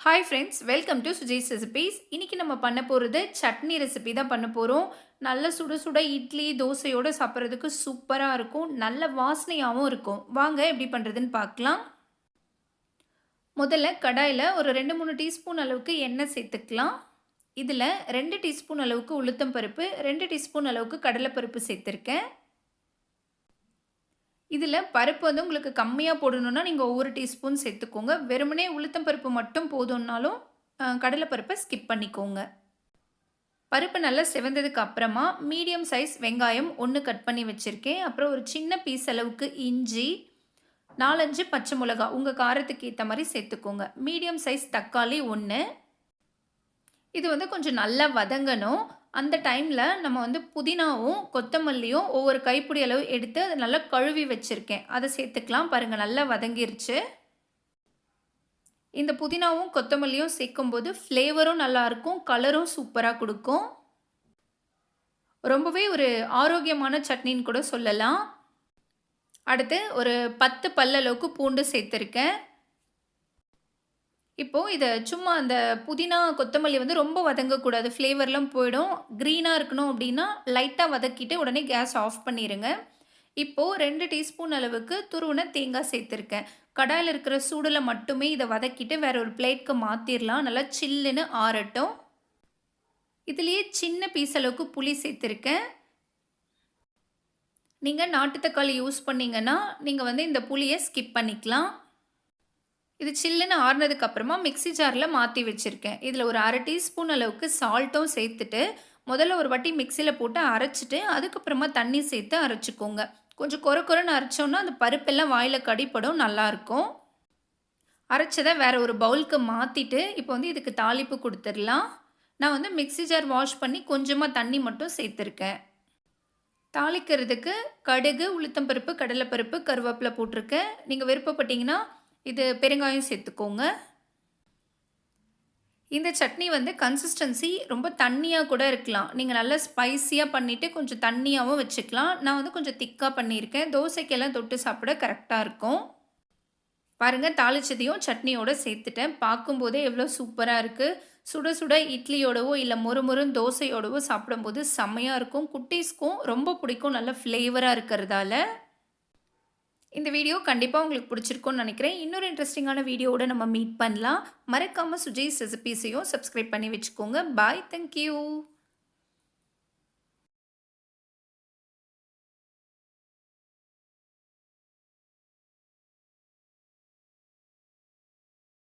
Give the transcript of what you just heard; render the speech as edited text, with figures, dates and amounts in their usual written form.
Hi friends, welcome to Suji's recipes. இன்னைக்கு நம்ம பண்ண போகிறது சட்னி ரெசிபி தான் பண்ண போகிறோம். நல்ல சுட சுட இட்லி தோசையோடு சாப்பிட்றதுக்கு சூப்பராக இருக்கும். நல்ல வாசனையாகவும் இருக்கும். வாங்க எப்படி பண்ணுறதுன்னு பார்க்கலாம். முதல்ல கடாயில் ஒரு 2-3 டீஸ்பூன் அளவுக்கு எண்ணெய் சேர்த்துக்கலாம். இதில் 2 டீஸ்பூன் அளவுக்கு உளுத்தம் பருப்பு, 2 டீஸ்பூன் அளவுக்கு கடலைப்பருப்பு சேர்த்துருக்கேன். இதில் பருப்பு வந்து உங்களுக்கு கம்மியாக போடணுன்னா நீங்கள் ஒவ்வொரு டீஸ்பூன் சேர்த்துக்கோங்க. வெறுமனே உளுத்தம் பருப்பு மட்டும் போதும்னாலும் கடலைப்பருப்பை ஸ்கிப் பண்ணிக்கோங்க. பருப்பு நல்லா செவந்ததுக்கு அப்புறமா மீடியம் சைஸ் வெங்காயம் 1 கட் பண்ணி வச்சுருக்கேன். அப்புறம் ஒரு சின்ன பீஸ் அளவுக்கு இஞ்சி, 4-5 பச்சை மிளகா உங்கள் காரத்துக்கு ஏற்ற மாதிரி சேர்த்துக்கோங்க. மீடியம் சைஸ் தக்காளி 1. இது வந்து கொஞ்சம் நல்லா வதங்கணும். அந்த டைமில் நம்ம வந்து புதினாவும் கொத்தமல்லியும் ஒவ்வொரு கைப்பிடி அளவு எடுத்து அதை நல்லா கழுவி வச்சுருக்கேன். அதை சேர்த்துக்கலாம். பாருங்கள், நல்லா வதங்கிருச்சு. இந்த புதினாவும் கொத்தமல்லியும் சேர்க்கும்போது ஃப்ளேவரும் நல்லாயிருக்கும், கலரும் சூப்பராக கொடுக்கும். ரொம்பவே ஒரு ஆரோக்கியமான சட்னின்னு கூட சொல்லலாம். அடுத்து ஒரு 10 பல்லளவுக்கு பூண்டு சேர்த்துருக்கேன். இப்போது இதை சும்மா அந்த புதினா கொத்தமல்லி வந்து ரொம்ப வதங்கக்கூடாது, ஃப்ளேவர்லாம் போயிடும். க்ரீனாக இருக்கணும் அப்படின்னா லைட்டாக வதக்கிட்டு உடனே கேஸ் ஆஃப் பண்ணிடுங்க. இப்போது 2 டீஸ்பூன் அளவுக்கு துருவின தேங்காய் சேர்த்துருக்கேன். கடாயில் இருக்கிற சூடில் மட்டுமே இதை வதக்கிட்டு வேற ஒரு பிளேட்க்கு மாற்றிடலாம். நல்லா சில்லுன்னு ஆறட்டும். இதுலேயே சின்ன பீஸ் அளவுக்கு புளி சேர்த்துருக்கேன். நீங்கள் நாட்டு தக்காளி யூஸ் பண்ணிங்கன்னா நீங்கள் வந்து இந்த புளியை ஸ்கிப் பண்ணிக்கலாம். இது சில்லுன்னு ஆறுனதுக்கு அப்புறமா மிக்ஸி ஜாரில் மாற்றி வச்சுருக்கேன். இதில் ஒரு 1/2 டீஸ்பூன் அளவுக்கு சால்ட்டும் சேர்த்துட்டு முதல்ல ஒரு வாட்டி மிக்சியில் போட்டு அரைச்சிட்டு அதுக்கப்புறமா தண்ணி சேர்த்து அரைச்சிக்கோங்க. கொஞ்சம் கொரன்னு அரைச்சோன்னா அந்த பருப்பெல்லாம் வாயில் கடிப்படும், நல்லாயிருக்கும். அரைச்சதை வேறு ஒரு பவுலுக்கு மாற்றிட்டு இப்போ வந்து இதுக்கு தாளிப்பு கொடுத்துடலாம். நான் வந்து மிக்ஸி ஜார் வாஷ் பண்ணி கொஞ்சமாக தண்ணி மட்டும் சேர்த்துருக்கேன். தாளிக்கிறதுக்கு கடுகு, உளுத்தம்பருப்பு, கடலைப்பருப்பு, கருவேப்பிலை போட்டிருக்கேன். நீங்கள் விருப்பப்பட்டீங்கன்னா இது பெருங்காயம் சேர்த்துக்கோங்க. இந்த சட்னி வந்து கன்சிஸ்டன்சி ரொம்ப தண்ணியாக கூட இருக்கலாம். நீங்கள் நல்லா ஸ்பைஸியாக பண்ணிவிட்டு கொஞ்சம் தண்ணியாகவும் வச்சுக்கலாம். நான் வந்து கொஞ்சம் திக்காக பண்ணியிருக்கேன். தோசைக்கெல்லாம் தொட்டு சாப்பிட கரெக்டாக இருக்கும். பாருங்கள், தாளிச்சதையும் சட்னியோடு சேர்த்துட்டேன். பார்க்கும்போதே எவ்வளோ சூப்பராக இருக்குது. சுட சுட இட்லியோடவோ இல்லை மொறுமொறுன்னு தோசையோடவோ சாப்பிடும்போது செம்மையாக இருக்கும். குட்டீஸ்க்கும் ரொம்ப பிடிக்கும், நல்ல ஃப்ளேவராக இருக்கிறதால. இந்த வீடியோ கண்டிப்பாக உங்களுக்கு பிடிச்சிருக்கும்னு நினைக்கிறேன். இன்னொரு இன்ட்ரெஸ்டிங்கான வீடியோவோட நம்ம மீட் பண்ணலாம். மறக்காமல் சுஜிஸ் ரெசிபீஸையும் சப்ஸ்கிரைப் பண்ணி வச்சுக்கோங்க. பாய், தேங்க்யூ.